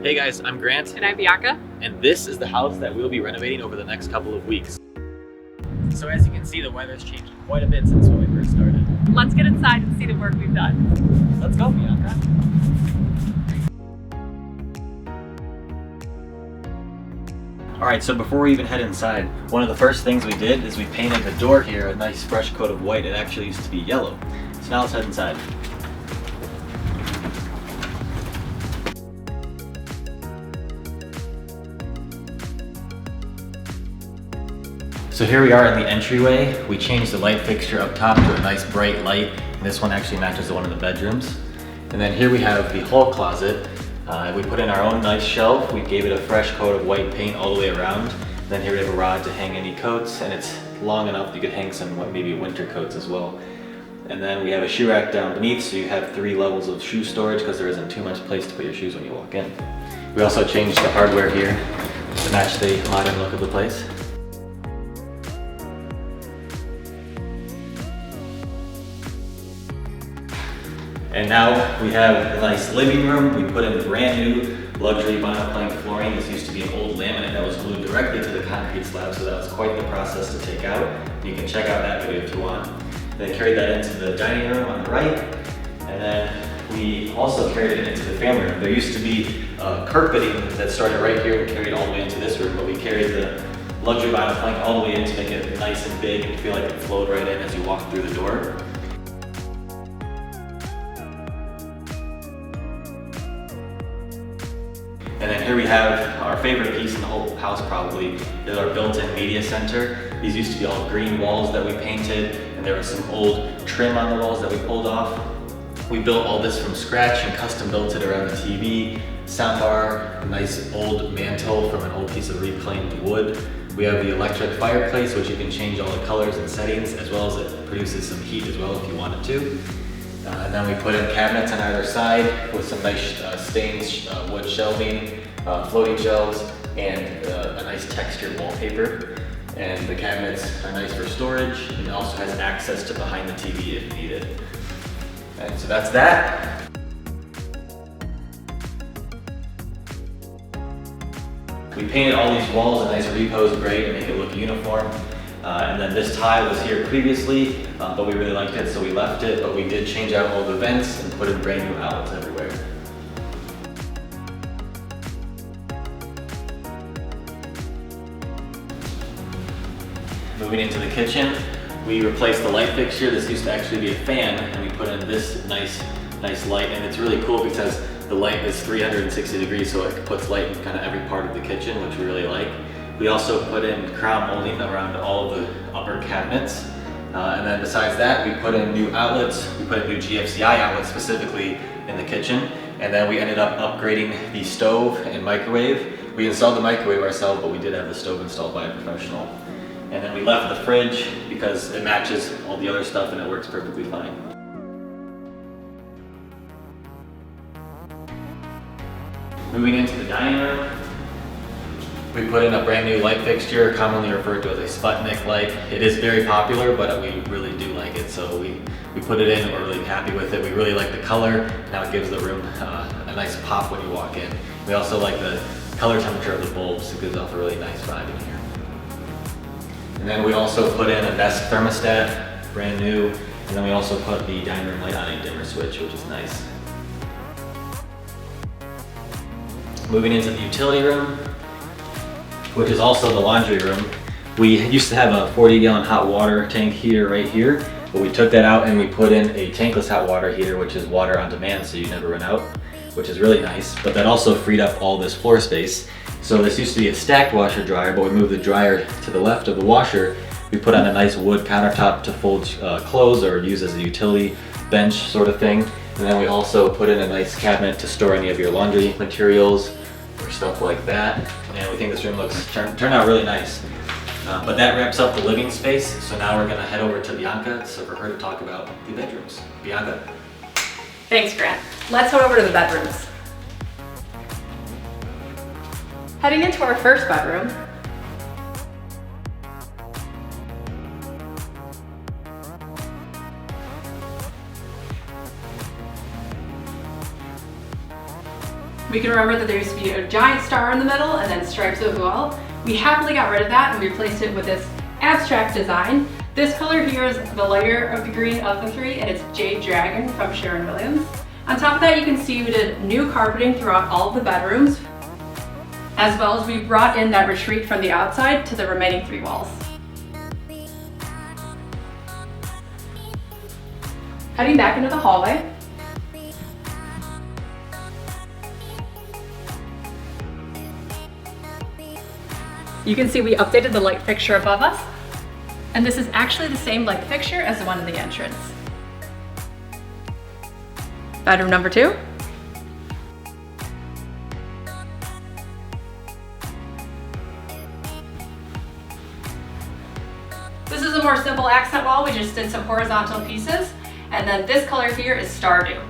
Hey guys, I'm Grant. And I'm Bianca. And this is the house that we'll be renovating over the next couple of weeks. So as you can see, the weather's changed quite a bit since when we first started. Let's get inside and see the work we've done. Let's go, Bianca. Alright, so before we even head inside, one of the first things we did is we painted the door here a nice fresh coat of white. It actually used to be yellow. So now let's head inside. So here we are in the entryway. We changed the light fixture up top to a nice bright light. And this one actually matches the one in the bedrooms. And then here we have the hall closet. We put in our own nice shelf. We gave it a fresh coat of white paint all the way around. Then here we have a rod to hang any coats, and it's long enough you could hang some maybe winter coats as well. And then we have a shoe rack down beneath, so you have 3 levels of shoe storage because there isn't too much place to put your shoes when you walk in. We also changed the hardware here to match the modern look of the place. And now we have a nice living room. We put in brand new luxury vinyl plank flooring. This used to be an old laminate that was glued directly to the concrete slab, so that was quite the process to take out. You can check out that video if you want. Then carried that into the dining room on the right. And then we also carried it into the family room. There used to be carpeting that started right here and carried all the way into this room, but we carried the luxury vinyl plank all the way in to make it nice and big and feel like it flowed right in as you walk through the door. And then here we have our favorite piece in the whole house probably, is our built-in media center. These used to be all green walls that we painted, and there was some old trim on the walls that we pulled off. We built all this from scratch and custom built it around the TV, soundbar, a nice old mantle from an old piece of reclaimed wood. We have the electric fireplace, which you can change all the colors and settings, as well as it produces some heat as well if you wanted to. And then we put in cabinets on either side with some nice stained wood shelving, floating shelves, and a nice textured wallpaper. And the cabinets are nice for storage, and it also has access to behind the TV if needed. And so that's that. We painted all these walls a nice repose gray to make it look uniform. And then this tile was here previously, but we really liked it, so we left it, but we did change out all the vents and put in brand new outlets everywhere. Moving into the kitchen, we replaced the light fixture. This used to actually be a fan, and we put in this nice light, and it's really cool because the light is 360 degrees, so it puts light in kind of every part of the kitchen, which we really like. We also put in crown molding around all of the upper cabinets. And then besides that, we put in new outlets. We put in new GFCI outlets specifically in the kitchen. And then we ended up upgrading the stove and microwave. We installed the microwave ourselves, but we did have the stove installed by a professional. And then we left the fridge because it matches all the other stuff and it works perfectly fine. Moving into the dining room, we put in a brand new light fixture, commonly referred to as a Sputnik light. It is very popular, but we really do like it, so we put it in and we're really happy with it. We really like the color. Now it gives the room a nice pop when you walk in. We also like the color temperature of the bulbs. It gives off a really nice vibe in here. And then we also put in a Nest thermostat, brand new, and then we also put the dining room light on a dimmer switch, which is nice. Moving into the utility room, which is also the laundry room. We used to have a 40-gallon hot water tank heater right here, but we took that out and we put in a tankless hot water heater, which is water on demand, so you never run out, which is really nice. But that also freed up all this floor space. So this used to be a stacked washer dryer, but we moved the dryer to the left of the washer. We put on a nice wood countertop to fold clothes or use as a utility bench sort of thing. And then we also put in a nice cabinet to store any of your laundry materials or stuff like that. And we think this room turned out really nice. But that wraps up the living space. So now we're gonna head over to Bianca for her to talk about the bedrooms. Bianca. Thanks, Grant. Let's head over to the bedrooms. Heading into our first bedroom, We can remember that there used to be a giant star in the middle and then stripes as well. We happily got rid of that and replaced it with this abstract design. This color here is the lighter of the green of the three, and it's Jade Dragon from Sherwin-Williams. On top of that, you can see we did new carpeting throughout all of the bedrooms, as well as we brought in that retreat from the outside to the remaining 3 walls. Heading back into the hallway, you can see we updated the light fixture above us, and this is actually the same light fixture as the one in the entrance. Bedroom number 2. This is a more simple accent wall. We just did some horizontal pieces, and then this color here is Stardew.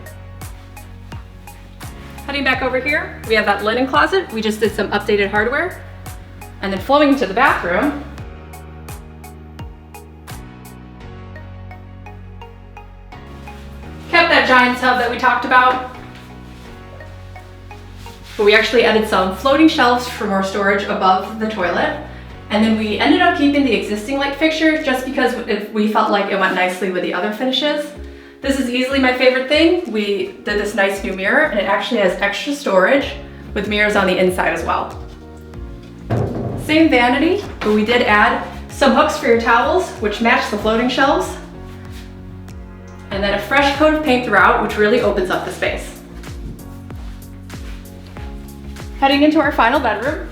Heading back over here, we have that linen closet. We just did some updated hardware. And then flowing into the bathroom, kept that giant tub that we talked about, but we actually added some floating shelves for more storage above the toilet. And then we ended up keeping the existing light fixture just because we felt like it went nicely with the other finishes. This is easily my favorite thing. We did this nice new mirror, and it actually has extra storage with mirrors on the inside as well. Same vanity, but we did add some hooks for your towels, which match the floating shelves. And then a fresh coat of paint throughout, which really opens up the space. Heading into our final bedroom.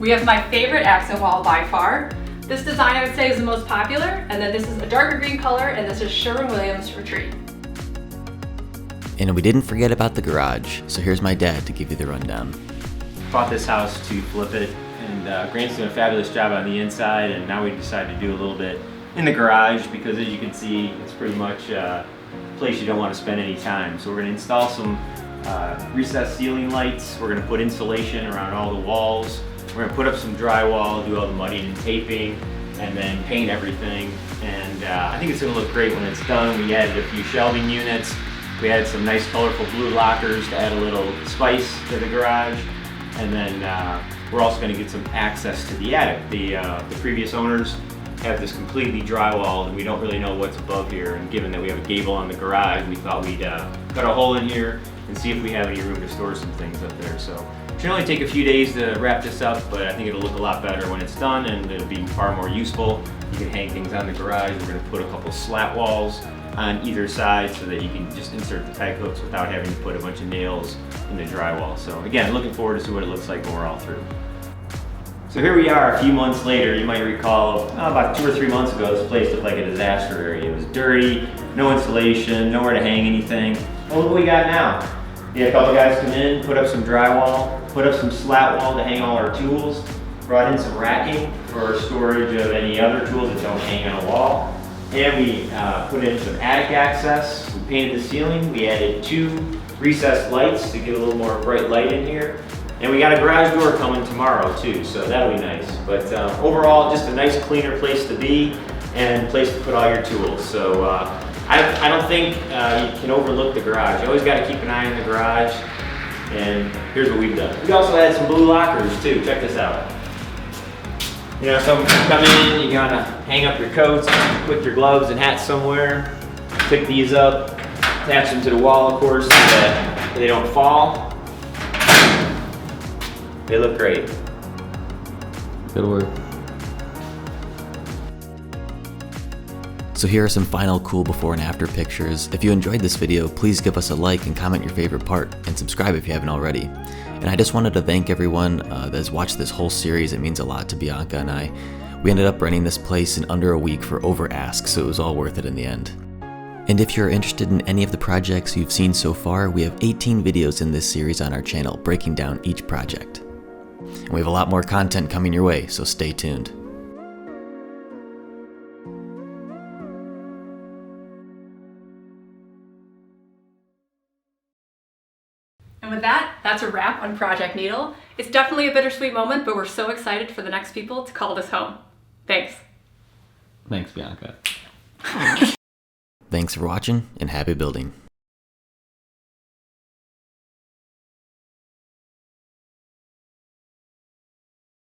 We have my favorite accent wall by far. This design I would say is the most popular, and then this is a darker green color, and this is Sherwin-Williams Retreat. And we didn't forget about the garage, so here's my dad to give you the rundown. Bought this house to flip it, and Grant's doing a fabulous job on the inside, and now we decided to do a little bit in the garage because, as you can see, it's pretty much a place you don't want to spend any time. So we're going to install some recessed ceiling lights. We're going to put insulation around all the walls. We're going to put up some drywall, do all the mudding and taping, and then paint everything. And I think it's going to look great when it's done. We added a few shelving units. We added some nice colorful blue lockers to add a little spice to the garage. And then we're also going to get some access to the attic. The previous owners have this completely drywalled, and we don't really know what's above here. And given that we have a gable on the garage, we thought we'd cut a hole in here and see if we have any room to store some things up there. So it should only take a few days to wrap this up, but I think it'll look a lot better when it's done, and it'll be far more useful. You can hang things on the garage. We're going to put a couple slat walls on either side so that you can just insert the peg hooks without having to put a bunch of nails in the drywall. So again, looking forward to see what it looks like when we're all through. So here we are a few months later. You might recall about 2 or 3 months ago, this place looked like a disaster area. It was dirty, no insulation, nowhere to hang anything. Well, look what we got now. We had a couple guys come in, put up some drywall, put up some slat wall to hang all our tools, brought in some racking for storage of any other tools that don't hang on a wall. And we put in some attic access. We painted the ceiling. We added 2 recessed lights to get a little more bright light in here. And we got a garage door coming tomorrow too, so that'll be nice. But overall, just a nice cleaner place to be and a place to put all your tools. So I don't think you can overlook the garage. You always got to keep an eye on the garage. And here's what we've done. We also had some blue lockers too. Check this out. You know, someone can come in, you gotta hang up your coats, put your gloves and hats somewhere, pick these up, attach them to the wall, of course, so that they don't fall. They look great. Good work. So here are some final cool before and after pictures. If you enjoyed this video, please give us a like and comment your favorite part, and subscribe if you haven't already. And I just wanted to thank everyone that has watched this whole series. It means a lot to Bianca and I. We ended up renting this place in under a week for over ask, so it was all worth it in the end. And if you're interested in any of the projects you've seen so far, we have 18 videos in this series on our channel breaking down each project. And we have a lot more content coming your way, so stay tuned. And with that, that's a wrap on Project Needle. It's definitely a bittersweet moment, but we're so excited for the next people to call this home. Thanks. Thanks, Bianca. Thanks for watching and happy building.